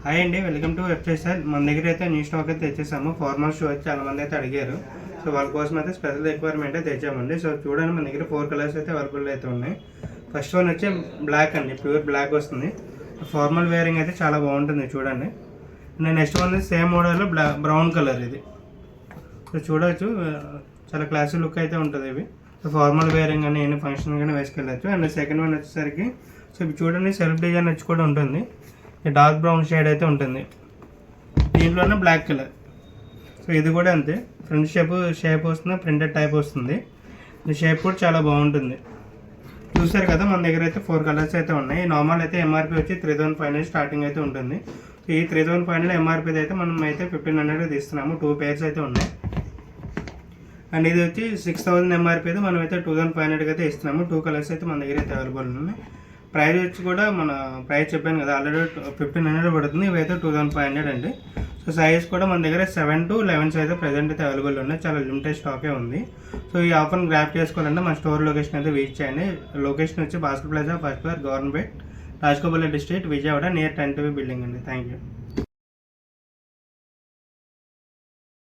Hi అండి, welcome to website. మన దగ్గర అయితే న్యూ స్టాక్ అయితే తెచ్చేసాము. ఫార్మల్ షూ అయితే చాలా మంది అయితే అడిగారు. సో వాళ్ళ కోసం అయితే స్పెషల్ రిక్వైర్మెంట్ అయితే తెచ్చామండి. సో చూడండి, మన దగ్గర 4 కలర్స్ అయితే అవైలబుల్ అయితే ఉన్నాయి. ఫస్ట్ వన్ వచ్చి బ్లాక్ అండి, ప్యూర్ బ్లాక్ వస్తుంది. ఫార్మల్ వేరింగ్ అయితే చాలా బాగుంటుంది చూడండి. Next one same model brown colour ఇది. సో చూడవచ్చు, చాలా క్లాసీ లుక్ అయితే ఉంటుంది ఇవి. సో ఫార్మల్ వేరింగ్ అని ఎన్ని ఫంక్షన్ కానీ వేసుకెళ్ళచ్చు. అండ్ సెకండ్ వన్ వచ్చేసరికి సో ఇవి చూడండి, సెల్ఫ్ డిజైన్ వచ్చి కూడా ఉంటుంది. డార్క్ బ్రౌన్ షేడ్ అయితే ఉంటుంది. దీంట్లోనే బ్లాక్ కలర్. సో ఇది కూడా అంతే, ఫ్రంట్ షేప్ వస్తుంది, ప్రింటెడ్ టైప్ వస్తుంది. ఈ షేప్ కూడా చాలా బాగుంటుంది. చూసారు కదా, మన దగ్గర అయితే 4 కలర్స్ అయితే ఉన్నాయి. నార్మల్ అయితే ఎంఆర్పి వచ్చి 3500 స్టార్టింగ్ అయితే ఉంటుంది. ఈ 3500 ఎంఆర్పి అయితే మనం అయితే 1500 తీస్తున్నాము. 2 పేర్స్ అయితే ఉన్నాయి. అండ్ ఇది వచ్చి 6000 ఎంఆర్పి అయితే మనం అయితే 2500 అయితే ఇస్తున్నాము. 2 కలర్స్ అయితే మన దగ్గర అయితే అవైలబుల్ ఉన్నాయి. ప్రైస్ వచ్చి కూడా మన ప్రైస్ చెప్పాను కదా, ఆల్రెడీ 1500 పడుతుంది. ఇవైతే 2500 అండి. సో సైజ్ కూడా మన దగ్గర 7 to 11 సైజ్ ప్రెజెంట్ అయితే అవైలబుల్ ఉన్నాయి. చాలా లిమిటెడ్ స్టాకే ఉంది. సో ఈ ఆఫర్ని గ్రాప్ చేసుకోవాలంటే మన స్టోర్ లొకేషన్ అయితే విజిట్ చేయండి. లొకేషన్ వచ్చి Bhaskar plaza, first floor, government, Rajagopal district, Vijayawada, near 10 TV building అండి. Thank you.